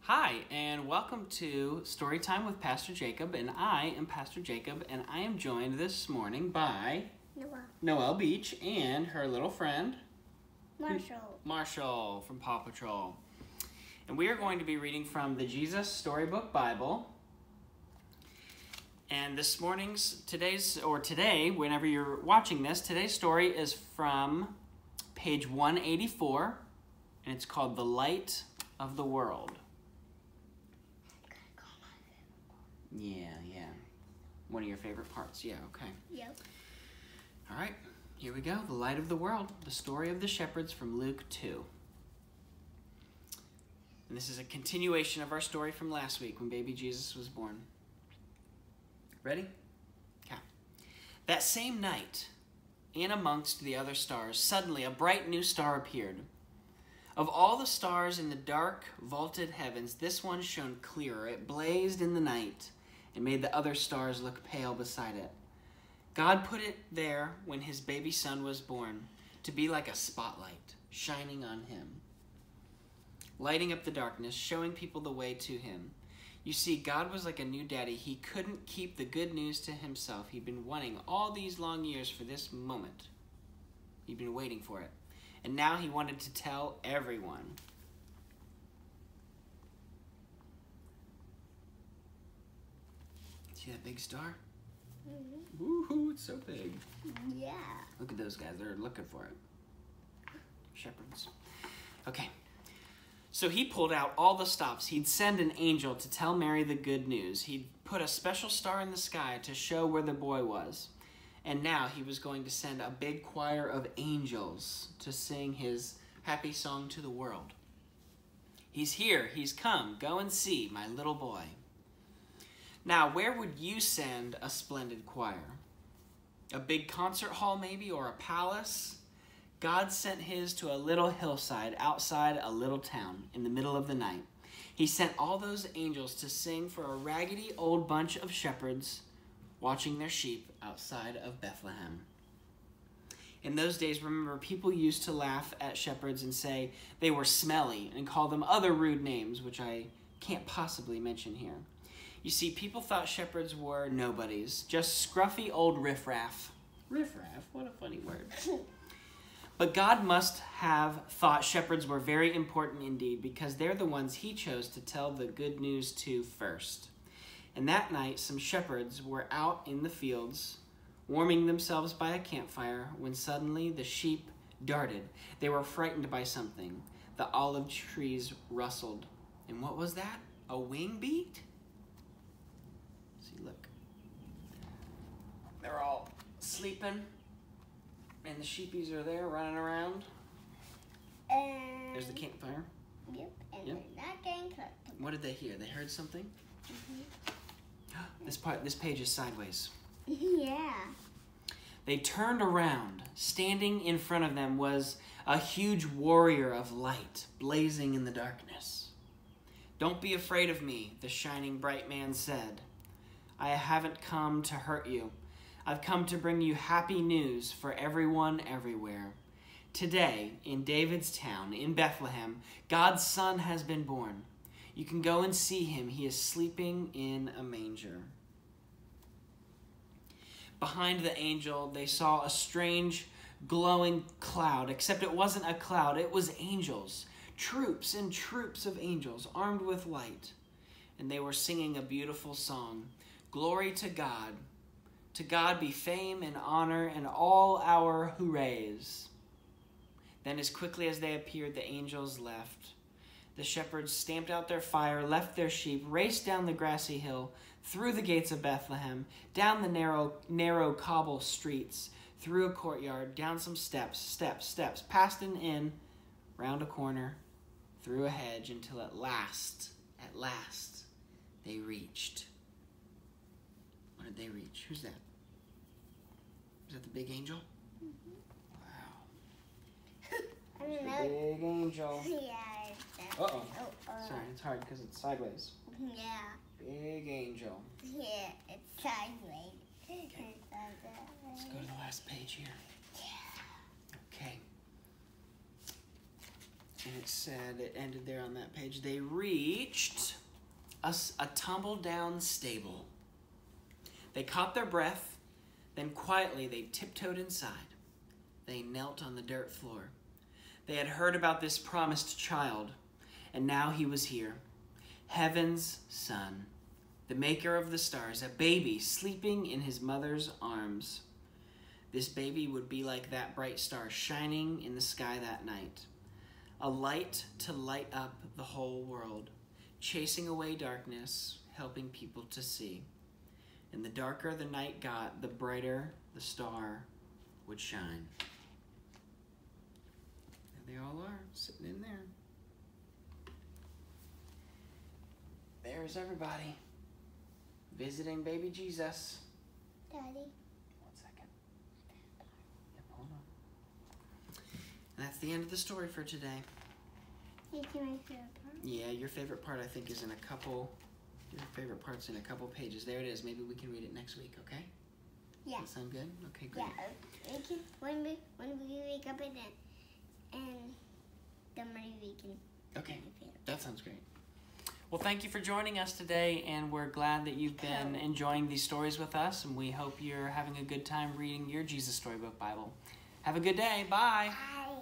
Hi, and welcome to Storytime with Pastor Jacob, and I am Pastor Jacob, and I am joined this morning by Noelle Beach and her little friend Marshall from Paw Patrol. And we are going to be reading from the Jesus Storybook Bible. And today, whenever you're watching this, today's story is from page 184, and it's called The Light of the World. Yeah. One of your favorite parts. Yeah, okay. Yep. All right, here we go. The Light of the World, the story of the shepherds from Luke 2. And this is a continuation of our story from last week when baby Jesus was born. Ready? Okay. That same night, in amongst the other stars, suddenly a bright new star appeared. Of all the stars in the dark, vaulted heavens, this one shone clearer. It blazed in the night and made the other stars look pale beside it. God put it there when his baby son was born, to be like a spotlight shining on him, lighting up the darkness, showing people the way to him. You see, God was like a new daddy. He couldn't keep the good news to himself. He'd been wanting all these long years for this moment. He'd been waiting for it. And now he wanted to tell everyone. See that big star? Mm-hmm. Woohoo, it's so big. Yeah. Look at those guys, they're looking for it. Shepherds. Okay. So he pulled out all the stops. He'd send an angel to tell Mary the good news. He'd put a special star in the sky to show where the boy was. And now he was going to send a big choir of angels to sing his happy song to the world. He's here, he's come, go and see my little boy. Now, where would you send a splendid choir? A big concert hall maybe, or a palace? God sent his to a little hillside outside a little town in the middle of the night. He sent all those angels to sing for a raggedy old bunch of shepherds watching their sheep outside of Bethlehem. In those days, remember, people used to laugh at shepherds and say they were smelly and call them other rude names, which I can't possibly mention here. You see, people thought shepherds were nobodies, just scruffy old riffraff. Riffraff? What a funny word. But God must have thought shepherds were very important indeed, because they're the ones he chose to tell the good news to first. And that night, some shepherds were out in the fields, warming themselves by a campfire, when suddenly the sheep darted. They were frightened by something. The olive trees rustled. And what was that? A wing beat? See, look. They're all sleeping, and the sheepies are there running around. And There's the campfire. Yep, and Yep. they're not getting cooked. What did they hear? They heard something? Mm-hmm. This page is sideways. Yeah. They turned around. Standing in front of them was a huge warrior of light, blazing in the darkness. "Don't be afraid of me," the shining bright man said. "I haven't come to hurt you. I've come to bring you happy news for everyone everywhere. Today, in David's town, in Bethlehem, God's son has been born. You can go and see him. He is sleeping in a manger." Behind the angel, they saw a strange, glowing cloud, except it wasn't a cloud. It was angels, troops and troops of angels, armed with light. And they were singing a beautiful song. "Glory to God. To God be fame and honor and all our hoorays." Then as quickly as they appeared, the angels left. The shepherds stamped out their fire, left their sheep, raced down the grassy hill, through the gates of Bethlehem, down the narrow cobble streets, through a courtyard, down some steps, past an inn, round a corner, through a hedge, until at last, they reached. What did they reach? Who's that? Is that the big angel? Mm-hmm. Wow. I don't The know. big angel. Yeah. It's Uh-oh. Oh, Sorry, it's hard because it's sideways. Yeah. Big angel. Yeah, it's sideways. Okay. Let's go to the last page here. Yeah. Okay. And it said, it ended there on that page, they reached a tumble-down stable. They caught their breath, then quietly they tiptoed inside. They knelt on the dirt floor. They had heard about this promised child, and now he was here. Heaven's son, the maker of the stars, a baby sleeping in his mother's arms. This baby would be like that bright star shining in the sky that night. A light to light up the whole world, chasing away darkness, helping people to see. And the darker the night got, the brighter the star would shine. There they all are, sitting in there. There's everybody, visiting baby Jesus. Daddy. 1 second. Yep, hold on. And that's the end of the story for today. This is my favorite part. Yeah, your favorite part I think is in a couple, your favorite part's in a couple pages. There it is. Maybe we can read it next week, okay? Yeah. Does that sound good? Okay, great. Yeah. We can, when we wake up in it, and the morning we can. Okay, that sounds great. Well, thank you for joining us today, and we're glad that you've been enjoying these stories with us, and we hope you're having a good time reading your Jesus Storybook Bible. Have a good day. Bye. Bye.